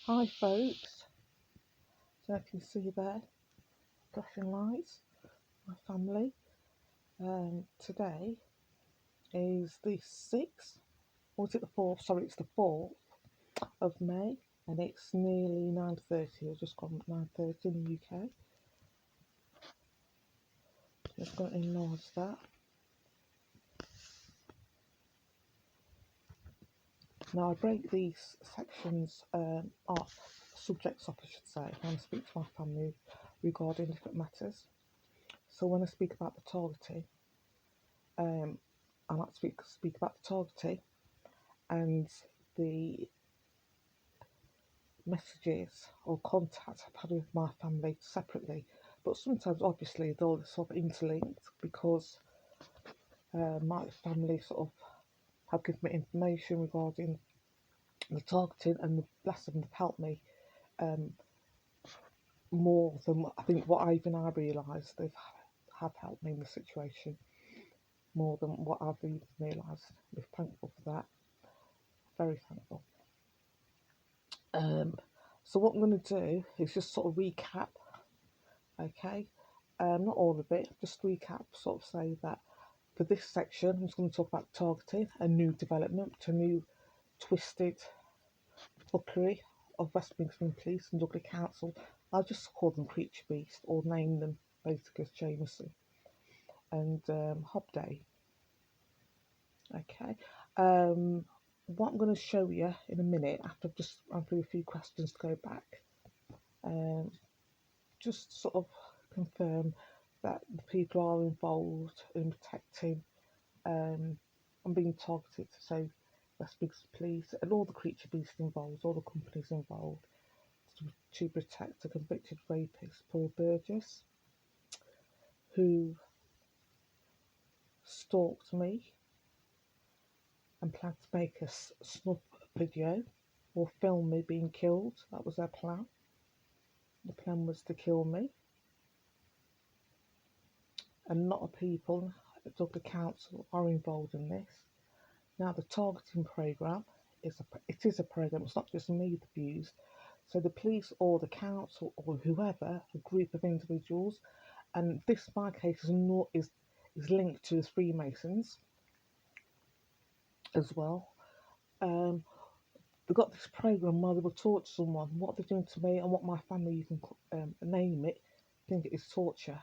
Hi folks, so if you see there, flashing lights, my family. Today is the 6th, or is it the 4th? Sorry, it's the 4th of May, and it's nearly 9:30, or just gone 9:30 in the UK. Just going to enlarge that. Now I break these sections off, subjects off I should say, when I speak to my family regarding different matters. So when I speak about the targeting, I like to speak about the targeting and the messages or contact I've had with my family separately, but sometimes obviously they'll sort of interlinked because my family sort of have given me information regarding the targeting, and bless them, they've helped me more than I think what I realised. They have helped me in the situation more than what I've even realised. I'm thankful for that, very thankful. So what I'm going to do is just sort of recap, okay? Not all of it, just recap, sort of say that for this section, I'm just going to talk about targeting, a new development, a new twisted fuckery of Westminster Police and Dudley Council. I'll just call them Creaturebeasts or name them basically as Jameson and Hobday. Okay. What I'm going to show you in a minute, after I've just run through a few questions to go back, just sort of confirm that the people are involved in protecting and being targeted. So Westminster Police and all the Creaturebeasts involved, all the companies involved, to protect a convicted rapist, Paul Burgess, who stalked me and planned to make a snuff video or film me being killed. That was their plan. The plan was to kill me. And a lot of people at Dudley Council are involved in this. Now the targeting programme is a programme, it's not just me that's abused. So the police or the council or whoever, a group of individuals, and this in my case is linked to the Freemasons as well. They got this programme where they will torture someone. What they're doing to me and what my family, you can name it, think it is torture.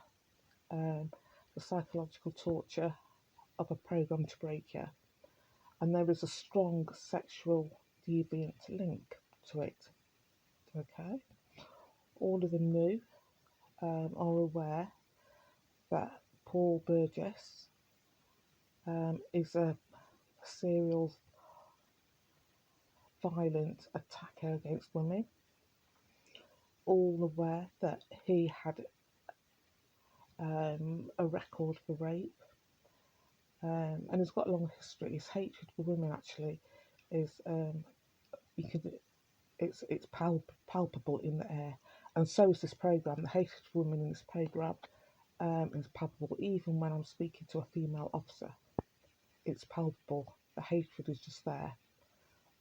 The psychological torture of a programme to break you. And there is a strong sexual deviant link to it. Okay? All of them knew, are aware that Paul Burgess is a serial violent attacker against women. All aware that he had a record for rape, and he's got a long history. His hatred for women actually is it's palpable in the air, and so is this programme. The hatred for women in this programme is palpable. Even when I'm speaking to a female officer, it's palpable. The hatred is just there.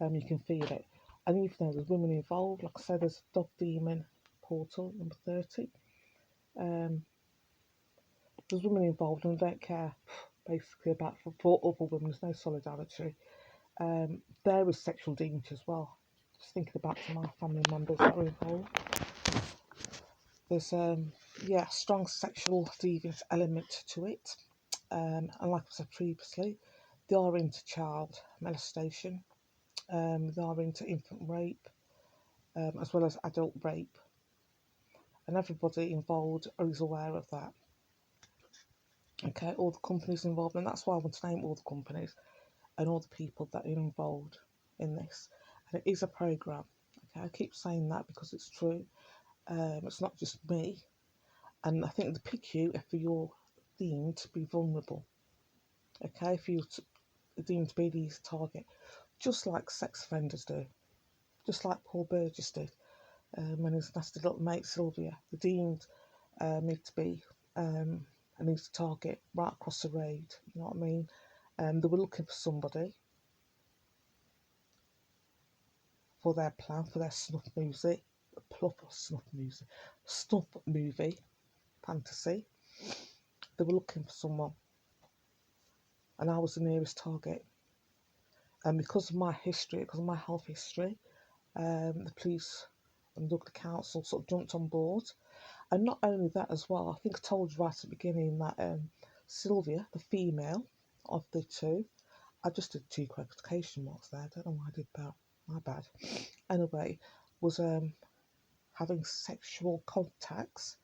You can feel it. And even though there's women involved, like I said, there's Dog Demon Portal number 30. There's women involved and don't care basically about for other women. There's no solidarity. There is sexual deviance as well. Just thinking back to my family members that are involved. There's strong sexual deviant element to it. And like I said previously, they are into child molestation. They are into infant rape, as well as adult rape. And everybody involved is aware of that. Okay, all the companies involved, and that's why I want to name all the companies and all the people that are involved in this. And it is a programme. Okay, I keep saying that because it's true. It's not just me. And I think they pick you if you're deemed to be vulnerable. Okay, if you're deemed to be the easy target, just like sex offenders do, just like Paul Burgess did when his nasty little mate Sylvia. The deemed need to be an easy target right across the road. You know what I mean? They were looking for somebody. for their plan, for their snuff movie fantasy. They were looking for someone, and I was the nearest target. And because of my history, because of my health history, the police and the council sort of jumped on board. And not only that as well, I think I told you right at the beginning that Sylvia, the female of the two, I just did 2 qualification marks there. I don't know why I did that. My bad. Anyway, was having sexual contacts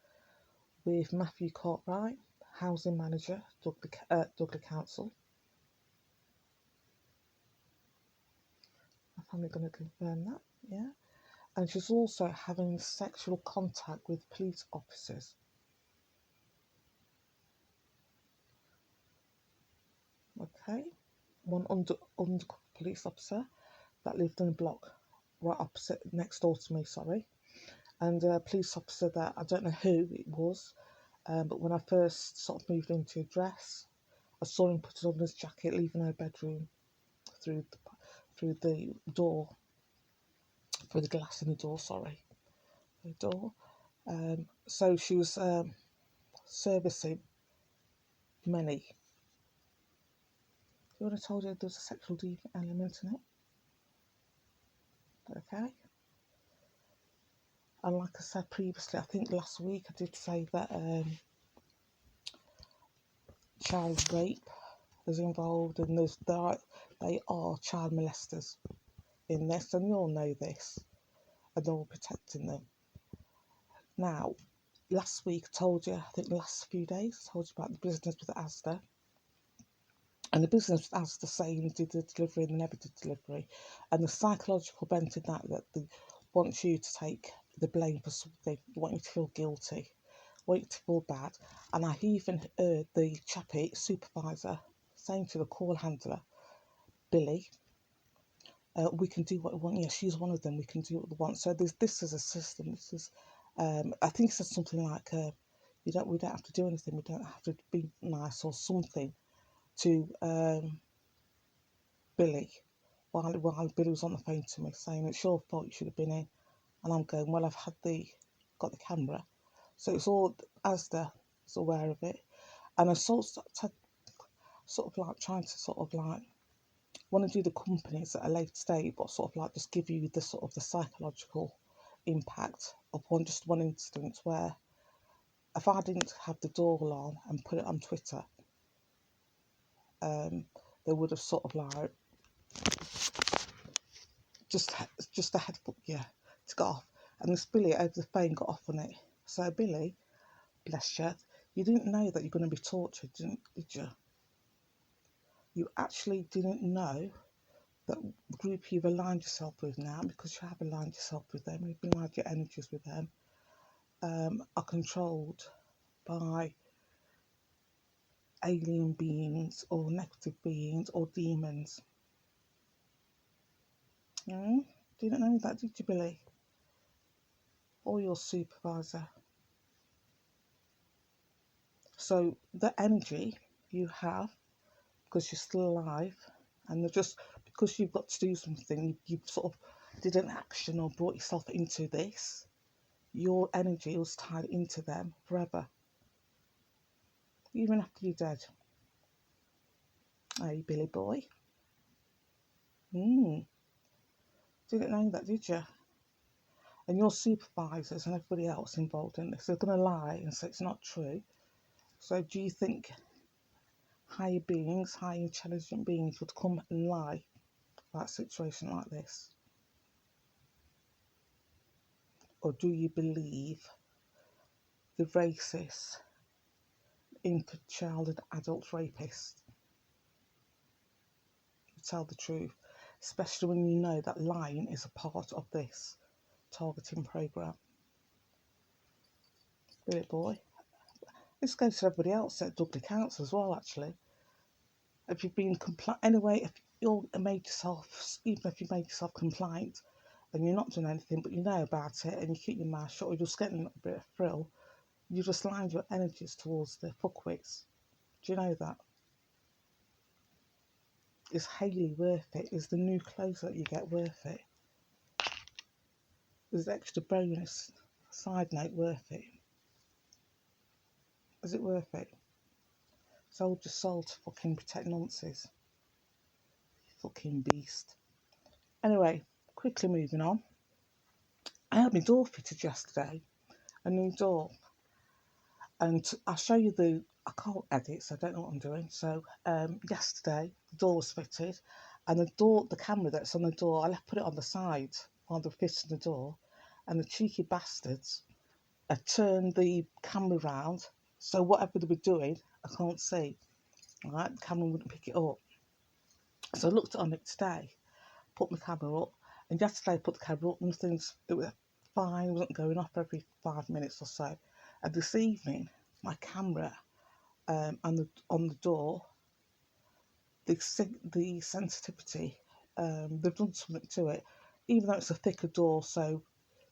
with Matthew Cartwright, housing manager, Dudley Council. I'm going to confirm that, yeah. And she's also having sexual contact with police officers. Okay, one undercover police officer that lived in a block right opposite, next door to me, sorry. And a police officer that I don't know who it was, but when I first sort of moved into a dress, I saw him put it on his jacket, leaving her bedroom through the door, through the glass in the door, sorry, the door. So she was servicing many. You would have told you there was a sexual deviant element in it. Okay. And like I said previously, I think last week I did say that child rape is involved, and they are child molesters in this, and you all know this, and they're all protecting them. Now, last week I told you, I think the last few days, I told you about the business with Asda. And the business with Asda saying did the delivery and they never did delivery. And the psychological bent in that they want you to take the blame for something, they want you to feel guilty, want you to feel bad. And I even heard the chappie supervisor saying to the call handler, Billy, we can do what we want. Yeah, she's one of them. We can do what we want. So this is a system. This is, I think it says something like, we don't have to do anything. We don't have to be nice or something to Billy while Billy was on the phone to me saying it's your fault, you should have been in. And I'm going, well, I've got the camera, so it's all Asda is aware of it. And I sort of like trying to sort of like want to do the companies at a later stage, but sort of like just give you the sort of the psychological impact of one instance where if I didn't have the door alarm and put it on Twitter, they would have sort of like just a head to go off. And this Billy over the phone got off on it. So Billy, bless you didn't know that you're going to be tortured, did you? You actually didn't know that the group you've aligned yourself with now, because you have aligned yourself with them, you've aligned your energies with them, are controlled by alien beings or negative beings or demons. Didn't know that, did you, Billy? Or your supervisor. So the energy you have, because you're still alive, and just because you've got to do something, you sort of did an action or brought yourself into this, your energy was tied into them forever, even after you're dead. Hey, Billy boy. Didn't know that, did you? And your supervisors and everybody else involved in this are going to lie and say it's not true. So do you think higher beings, high intelligent beings would come and lie about a situation like this? Or do you believe the racist, infant, child and adult rapists? You tell the truth, especially when you know that lying is a part of this targeting programme. Billy boy. This goes to everybody else at Dudley Council as well, actually. If you've been anyway, if you're made yourself, even if you made yourself compliant and you're not doing anything, but you know about it and you keep your mouth shut, or you're just getting a little bit of thrill, you just line your energies towards the fuckwits. Do you know that? Is Hayley worth it? Is the new clothes that you get worth it? There's extra bonus. Side note, worth it. Is it worth it? Sold your soul to fucking protect nonsense. Fucking beast. Anyway, quickly moving on. I had my door fitted yesterday. A new door. And I'll show you I can't edit, so I don't know what I'm doing. So yesterday, the door was fitted. And the camera that's on the door, I put it on the side while they were fitting the door. And the cheeky bastards had turned the camera round. So whatever they were doing, I can't see. Right, the camera wouldn't pick it up. So I looked on it today, put my camera up, and yesterday I put the camera up and it was fine, it wasn't going off every 5 minutes or so. And this evening, my camera on the door, the sensitivity, they've done something to it, even though it's a thicker door, so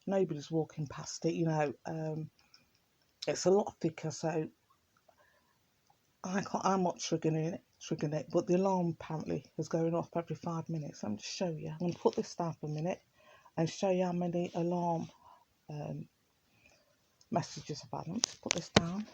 nobody's walking past it, it's a lot thicker, so I'm not triggering it, but the alarm apparently is going off every 5 minutes. Let me just show you. I'm going to put this down for a minute and show you how many alarm messages I've had. Let me just put this down.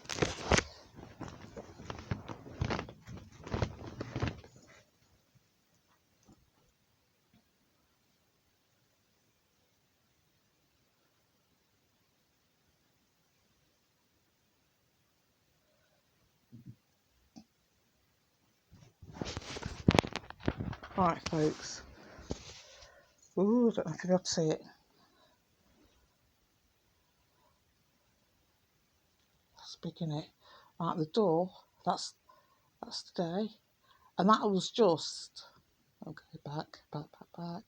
Right, folks. Ooh, I don't know if you'll be able to see it. That's big, innit? Right, the door, that's today. And that was just, okay, back. Oh,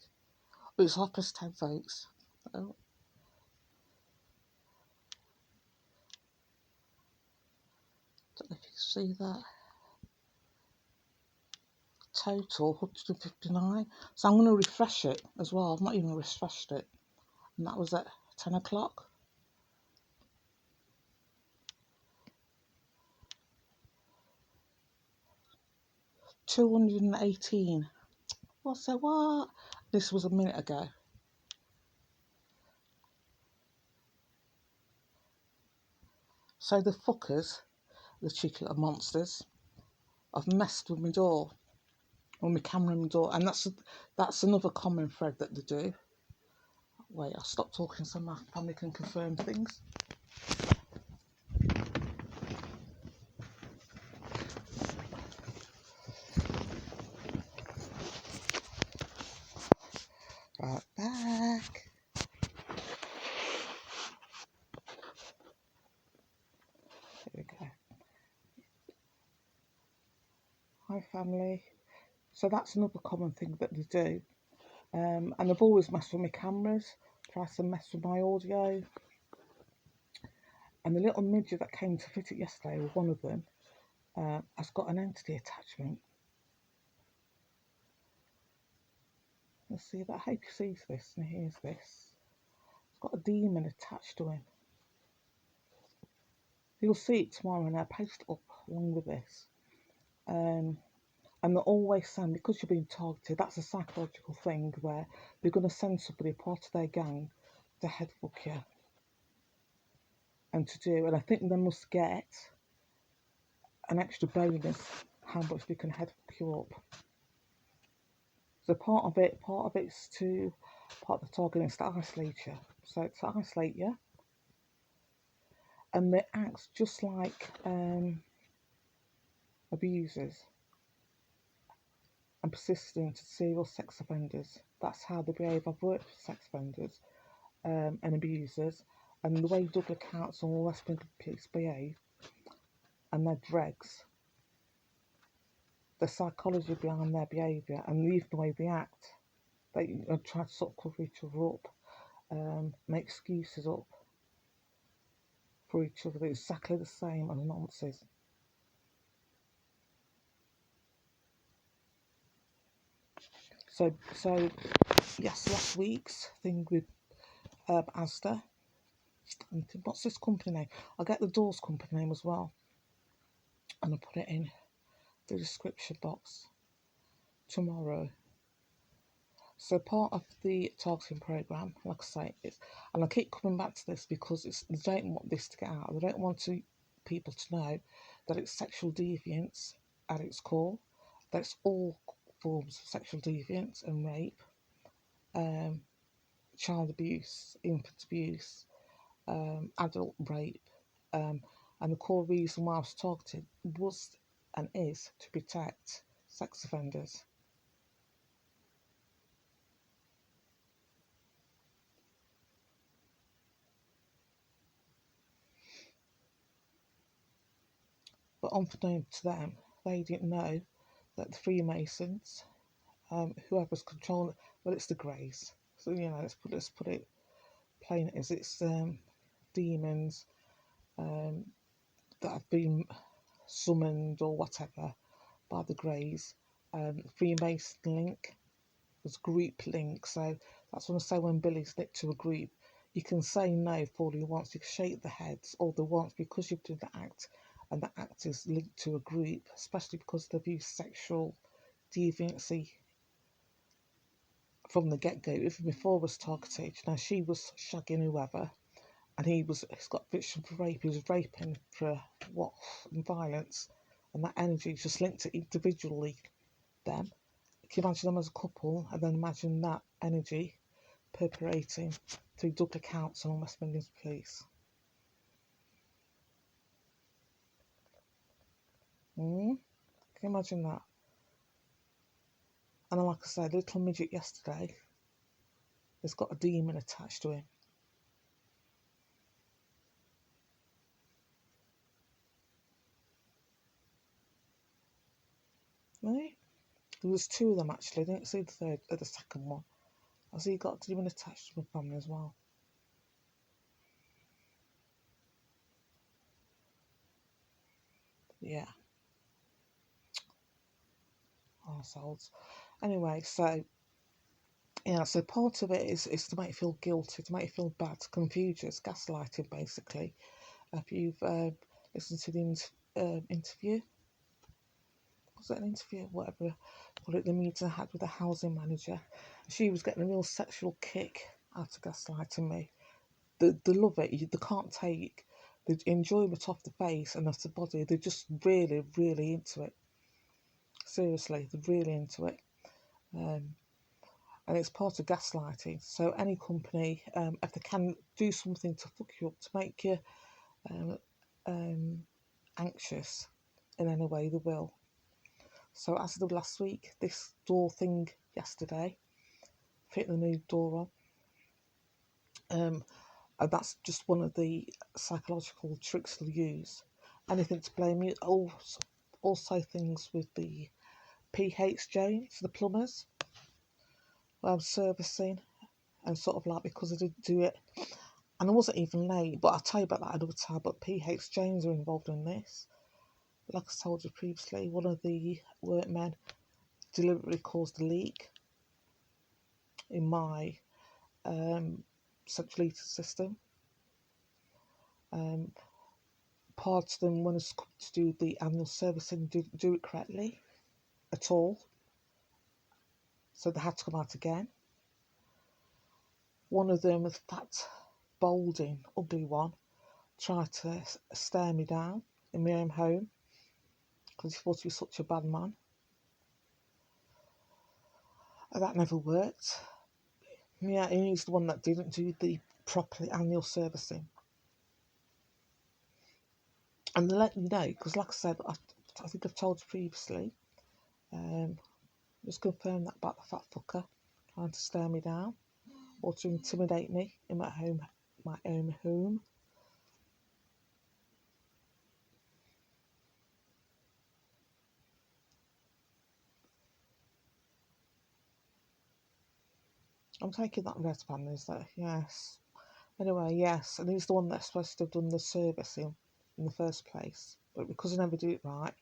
it's 10:30, folks. Oh, don't know if you can see that. Total 159. So I'm going to refresh it as well. I've not even refreshed it. And that was at 10 o'clock. $218. Well, so what? This was a minute ago. So the fuckers, the cheeky little monsters, have messed with my door, with my camera in my door, and that's another common thread that they do. Wait, I'll stop talking so my family can confirm things. Right back. There we go. Hi family. So that's another common thing that they do. And they've always messed with my cameras, tried to mess with my audio. And the little midget that came to fit it yesterday, or one of them, has got an entity attachment. Let's see that. I hope you see this and hears this. It's got a demon attached to him. You'll see it tomorrow, and I'll post it up along with this. And they're always saying, because you're being targeted, that's a psychological thing where they're going to send somebody, part of their gang, to headfuck you. And I think they must get an extra bonus how much they can headfuck you up. So part of the target is to isolate you. So to isolate you, and they act just like abusers and persistent serial sex offenders. That's how they behave. I've worked with sex offenders and abusers, and the way Douglas Council and all lesbian people behave, and their dregs, the psychology behind their behaviour, and even the way they act. They try to sort of cover each other up, make excuses up for each other. It's exactly the same as nonsense. So yes, last week's thing with Asda. What's this company name? I'll get the doors company name as well, and I'll put it in the description box tomorrow. So part of the targeting program, like I say, and I keep coming back to this because they don't want this to get out. They don't want people to know that it's sexual deviance at its core. That's all forms of sexual deviance and rape, um, child abuse, infant abuse, adult rape, and the core reason why I was targeted was and is to protect sex offenders. But unbeknown to them, they didn't know that the Freemasons, whoever's controlling, well, it's the Greys. So let's put it plain as it's demons that have been summoned or whatever by the Greys. Freemason link was group link, so that's when I say when Billy's linked to a group, you can say no for all you want. You can shake the heads all they want because you've done the act, and the act is linked to a group, especially because they've used sexual deviancy from the get-go. Even before I was targeted, now she was shagging whoever, and he's got conviction for rape. He was raping for what and violence, and that energy is just linked to individually them. Can you imagine them as a couple, and then imagine that energy perpetrating through double accounts on West Midlands Police? Can you imagine that? And like I said, little midget yesterday has got a demon attached to him. Right? There was two of them actually. I didn't see the second one. I see he got a demon attached to my family as well. Yeah. Arseholes. Anyway, so yeah, so part of it is to make you feel guilty, to make you feel bad, to confuse you. It's gaslighting basically. If you've listened to the interview, was it an interview, whatever, call it, the meeting I had with the housing manager, she was getting a real sexual kick out of gaslighting me. They love it. They can't take the enjoyment off the face and off the body. They're just really, really into it. Seriously, they're really into it. And it's part of gaslighting. So any company, if they can do something to fuck you up, to make you um, um, anxious in any way, they will. So as I did last week, this door thing yesterday, fitting the new door on, and that's just one of the psychological tricks they'll use. Anything to blame you. Also things with the PH Jones, the plumbers, servicing, and sort of like because I didn't do it, and I wasn't even late. But I'll tell you about that another time. But PH Jones are involved in this. Like I told you previously, one of the workmen deliberately caused a leak in my central heating system. Part of them, when it's come to do the annual servicing, didn't do it correctly at all, so they had to come out again. One of them, a fat, balding, ugly one, tried to stare me down in my own home because he thought he was such a bad man. And that never worked. Yeah, he's the one that didn't do the properly annual servicing. And they let you know, because like I said, I think I've told you previously, just confirm that about the fat fucker trying to stare me down or to intimidate me in my own home. I'm taking that red pan, is that? Yes. Anyway, yes, and he's the one that's supposed to have done the servicing in the first place. But because I never did it right,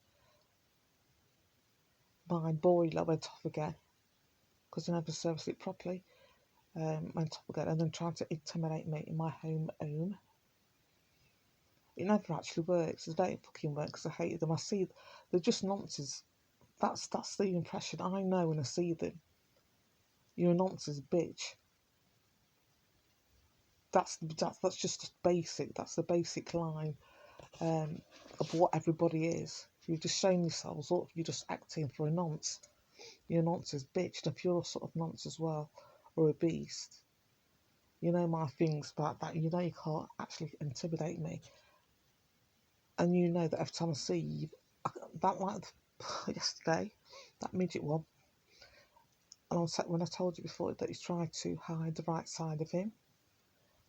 my boiler went off again because I never serviced it properly. Went off again and then tried to intimidate me in my home. It never actually works. It don't fucking work because I hate them. I see they're just nonsense. That's the impression I know when I see them. You're a nonsense bitch. That's just basic. That's the basic line of what everybody is. You've just shown yourselves, or you're just acting for a nonce. You're a nonsense bitch. And if you're a sort of nonce as well, or a beast, you know my things about that. You know you can't actually intimidate me. And you know that every time I see you, that like yesterday, that midget one, and when I told you before that he tried to hide the right side of him,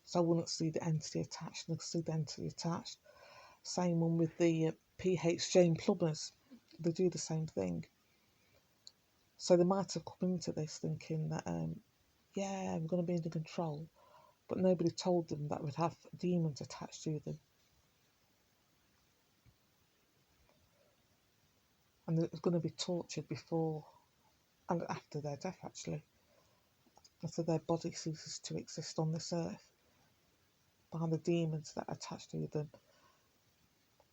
so I wouldn't see the entity attached, and I could see the entity attached. Same one with the PH Jane plumbers, they do the same thing. So they might have come into this thinking that, yeah, we're going to be under control, but nobody told them that we'd have demons attached to them. And it was going to be tortured before and after their death, actually, after their body ceases to exist on this earth, by the demons that are attached to them.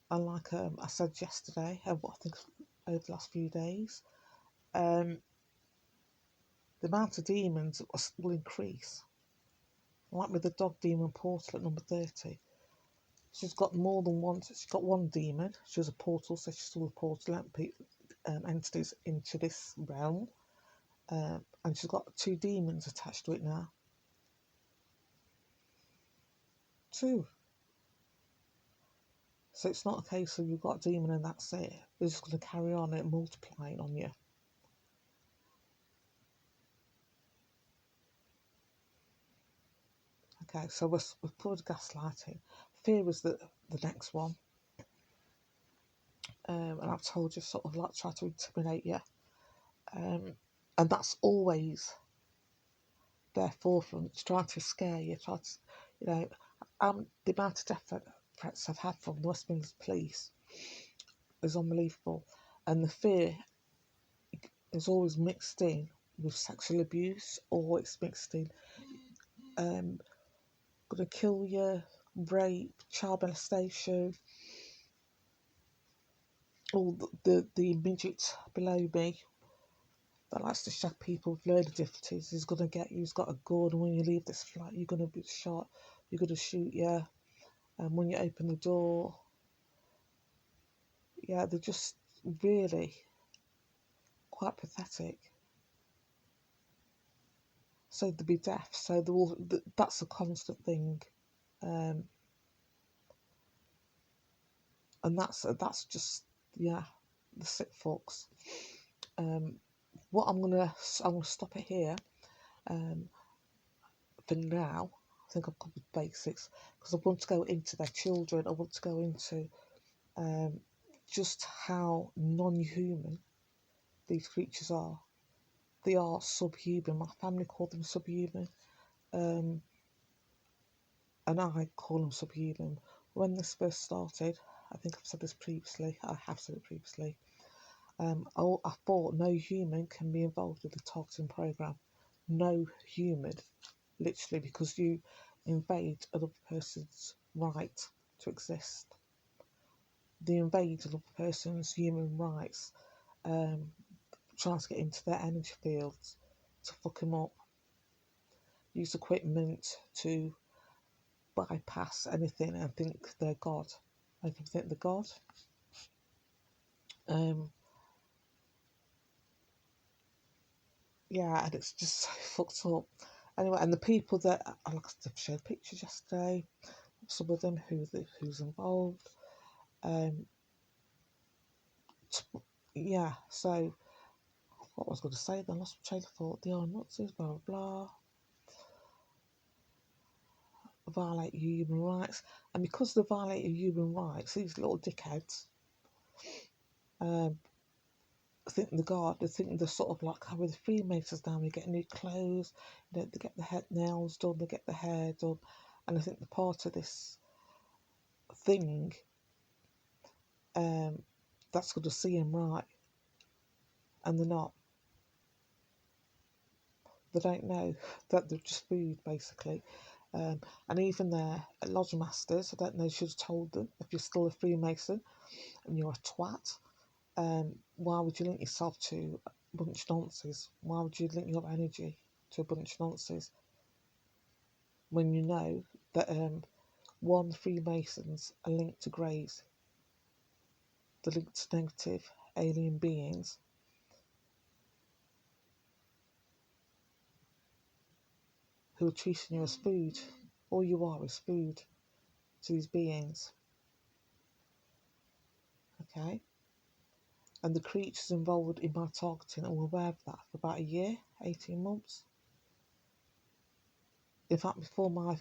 And like I said yesterday, and what I think over the last few days, the amount of demons will increase. Like with the dog demon portal at number 30. She's got more than one. She's got one demon. She was a portal, so she saw the portal entities into this realm. And she's got 2 demons attached to it now. 2. So it's not a case of you've got a demon and that's it. They're just going to carry on and multiplying on you. Okay, so we've put gaslighting. Fear is the next one. And I've told you, sort of like try to intimidate you. And that's always their forefront, trying to scare you, trying to, you know, the amount of death threats I've had from the West Midlands Police is unbelievable. And the fear is always mixed in with sexual abuse, or it's mixed in, gonna kill you, rape, child molestation. Or the midget below me that likes to shag people with learning difficulties is gonna get you. He's got a gun, and when you leave this flat, you're gonna be shot. You're gonna shoot you. And when you open the door, yeah, they're just really quite pathetic. So there'll be death. So that's a constant thing, and that's just, yeah, the sick fucks. What I'm gonna stop it here. For now, I think I've covered basics, because I want to go into their children. I want to go into just how non-human these creatures are. They are subhuman. My family call them subhuman, and I call them subhuman. When this first started, I think I've said this previously. I have said it previously. I thought no human can be involved with the targeting program. No human, literally, because you invade another person's right to exist. They invade another person's human rights, trying to get into their energy fields to fuck them up. Use equipment to bypass anything and think they're God. Make them think they're God. Yeah, and it's just so fucked up. Anyway, and the people that I showed pictures yesterday, some of them who's involved. Yeah, so what was I going to say then? Lost my train of thought. They are Nazis, blah blah blah. Violate human rights, and because they violate human rights, these little dickheads, think the guard. They think they're sort of like how with the Freemasons now. They get new clothes, you know, they get the head nails done, they get the hair done, and I think the part of this thing that's going to see them right, and they're not. They don't know that they're just food, basically. And even their lodge masters, I don't know, should have told them, if you're still a Freemason and you're a twat, why would you link yourself to a bunch of nonsense? Why would you link your energy? to a bunch of nonsense when you know that one, Freemasons are linked to Greys, they're linked to negative alien beings, who are treating you as food. All you are is food to these beings. Okay? And the creatures involved in my targeting are aware of that for about a year, 18 months. In fact, before my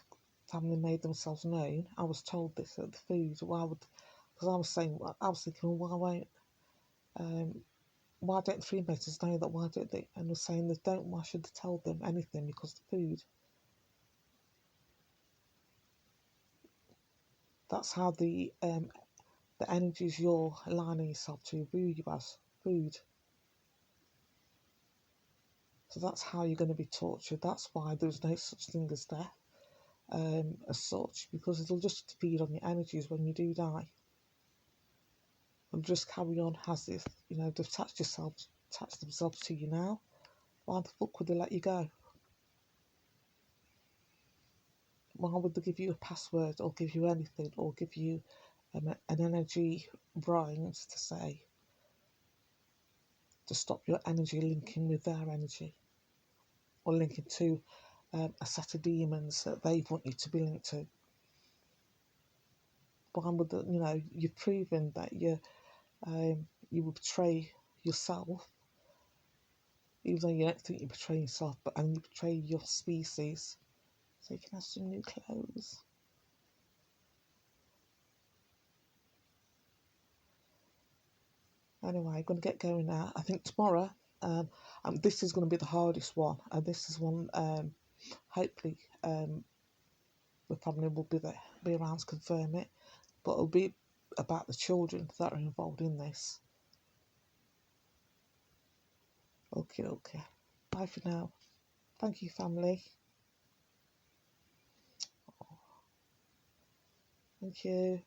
family made themselves known, I was told this at the food. Because I was thinking, well, why don't the Freemasons know that? Why don't they? And they're saying they don't. Why should they tell them anything? Because the food. That's how the energies you're aligning yourself to view you as food. So that's how you're going to be tortured. That's why there's no such thing as death, as such, because it'll just feed on your energies when you do die. And just carry on as if, they've attached themselves to you now. Why the fuck would they let you go? Why would they give you a password or give you anything or give you an energy brine to say to stop your energy linking with their energy or linking to a set of demons that they want you to be linked to? Why would you've proven that you will betray yourself, even though you don't think you betray yourself, and you betray your species, so you can have some new clothes. Anyway, I'm going to get going now. I think tomorrow, this is going to be the hardest one, and this is one, hopefully, the family will be around to confirm it, but it'll be about the children that are involved in this. Okay. Bye for now. Thank you, family. Thank you.